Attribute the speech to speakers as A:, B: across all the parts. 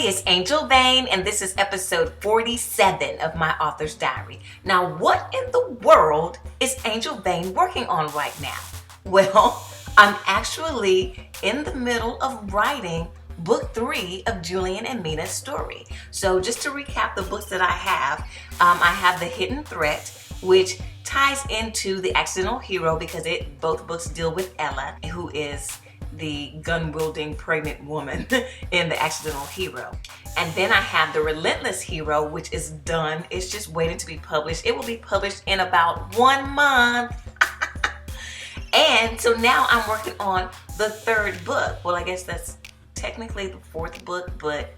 A: it's Angel Vane, and this is episode 47 of my author's diary. Now, what in the world is Angel Vane working on right now? Well, I'm actually in the middle of writing book 3 of Julian and Mina's story. So just to recap the books that I have The Hidden Threat, which ties into The Accidental Hero because both books deal with Ella, who is the gun-wielding pregnant woman in The Accidental Hero. And then I have The Relentless Hero, which is done. It's just waiting to be published. It will be published in about 1 month. And so now I'm working on the 3rd book. Well, I guess that's technically the 4th book, but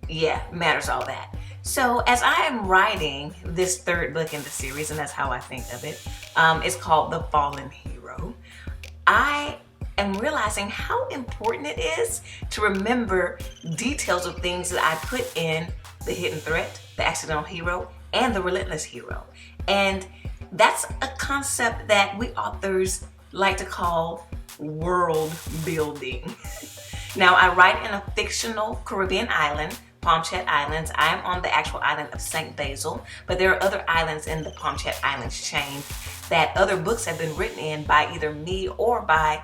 A: yeah, matters all that. So as I am writing this 3rd book in the series, and that's how I think of it, it's called The Fallen Hero. I am realizing how important it is to remember details of things that I put in The Hidden Threat, The Accidental Hero, and The Relentless Hero. And that's a concept that we authors like to call world building. Now, I write in a fictional Caribbean island, Palm Chat Islands. I am on the actual island of St. Basil, but there are other islands in the Palm Chat Islands chain that other books have been written in by either me or by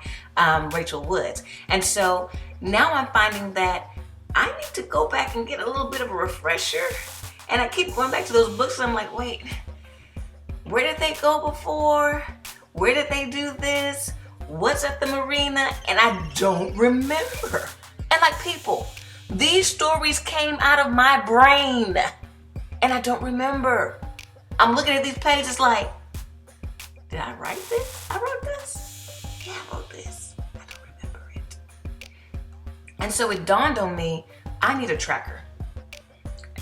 A: Rachel Woods. And so now I'm finding that I need to go back and get a little bit of a refresher. And I keep going back to those books and I'm like, wait, where did they go before? Where did they do this? What's at the marina? And I don't remember. And like, people, these stories came out of my brain and I don't remember. I'm looking at these pages like, did I write this? I wrote this? Yeah, I wrote this. I don't remember it. And so it dawned on me, I need a tracker.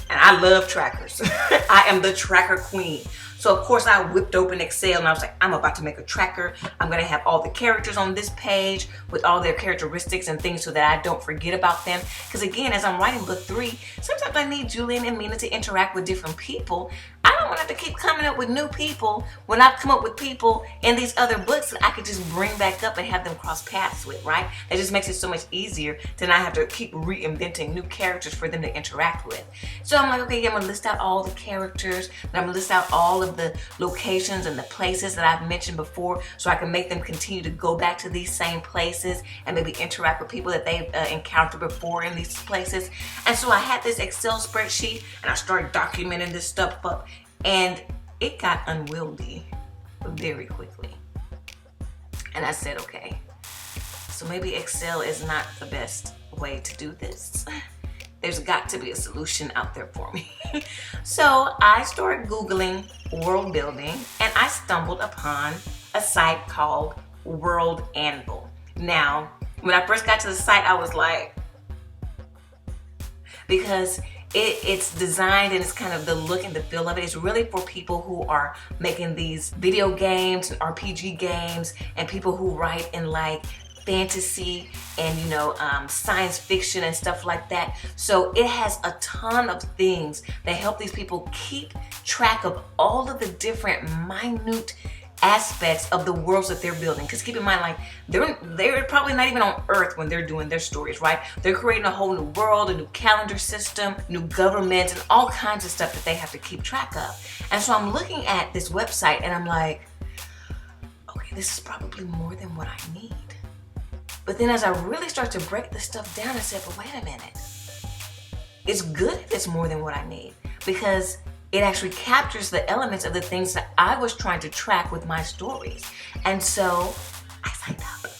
A: And I love trackers. I am the tracker queen. So of course I whipped open Excel and I was like, I'm about to make a tracker. I'm gonna have all the characters on this page with all their characteristics and things so that I don't forget about them. Because again, as I'm writing book 3, sometimes I need Julian and Mina to interact with different people. I don't want to have to keep coming up with new people when I've come up with people in these other books that I could just bring back up and have them cross paths with, right? That just makes it so much easier to not have to keep reinventing new characters for them to interact with. So I'm like, okay, yeah, I'm gonna list out all the characters, and I'm gonna list out all of the locations and the places that I've mentioned before so I can make them continue to go back to these same places and maybe interact with people that they've encountered before in these places. And so I had this Excel spreadsheet and I started documenting this stuff up, and it got unwieldy very quickly. And I said, okay, so maybe Excel is not the best way to do this. There's got to be a solution out there for me. So I started Googling world building and I stumbled upon a site called World Anvil. Now, when I first got to the site, I was like, because it's designed and it's kind of the look and the feel of it. It's really for people who are making these video games and RPG games and people who write in like fantasy and science fiction and stuff like that. So it has a ton of things that help these people keep track of all of the different minute aspects of the worlds that they're building. Because keep in mind, like, they're probably not even on Earth when they're doing their stories, right? They're creating a whole new world, a new calendar system, new governments, and all kinds of stuff that they have to keep track of. And so I'm looking at this website and I'm like, okay, this is probably more than what I need. But then as I really start to break this stuff down, I said, but wait a minute. It's good if it's more than what I need, because it actually captures the elements of the things that I was trying to track with my stories. And so I signed up.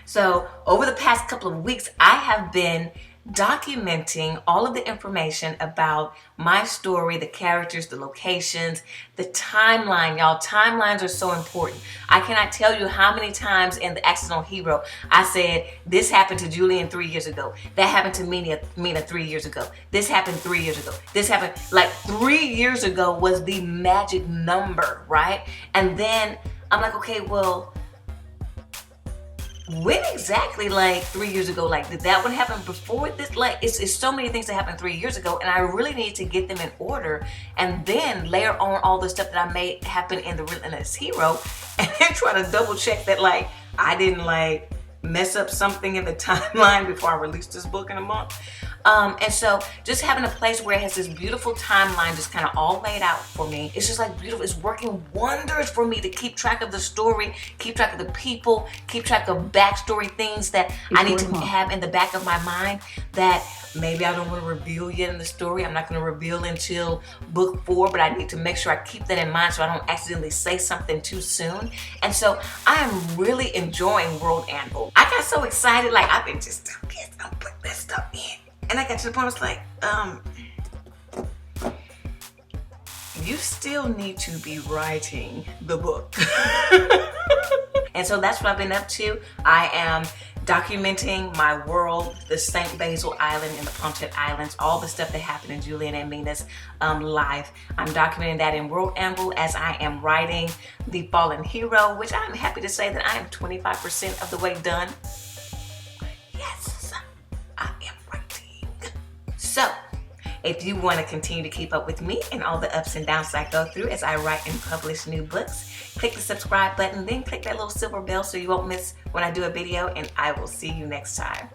A: So over the past couple of weeks, I have been documenting all of the information about my story, the characters, the locations, the timeline. Y'all, timelines are so important. I cannot tell you how many times in The Accidental Hero I said, this happened to Julian 3 years ago. That happened to Mina 3 years ago. This happened 3 years ago. This happened, like 3 years ago was the magic number, right? And then I'm like, okay, well, when exactly, like 3 years ago, like did that one happen before this? Like it's so many things that happened 3 years ago, and I really need to get them in order and then layer on all the stuff that I made happen in The Relentless Hero and then try to double check that like I didn't like mess up something in the timeline before I release this book in a month. And so just having a place where it has this beautiful timeline just kind of all laid out for me, it's just like beautiful. It's working wonders for me to keep track of the story, keep track of the people, keep track of backstory things that I need to have in the back of my mind that maybe I don't want to reveal yet in the story. I'm not going to reveal until book 4, but I need to make sure I keep that in mind so I don't accidentally say something too soon. And so I am really enjoying World Anvil. I got so excited, like I've been just, yes, I'm putting this stuff in. And I got to the point where I was like, you still need to be writing the book. And so that's what I've been up to. I am documenting my world, the St. Basil Island and the Pontet Islands, all the stuff that happened in Julian and Mina's life. I'm documenting that in World Anvil as I am writing The Fallen Hero, which I'm happy to say that I am 25% of the way done. Yes, I am writing. So, if you want to continue to keep up with me and all the ups and downs I go through as I write and publish new books, click the subscribe button, then click that little silver bell so you won't miss when I do a video, and I will see you next time.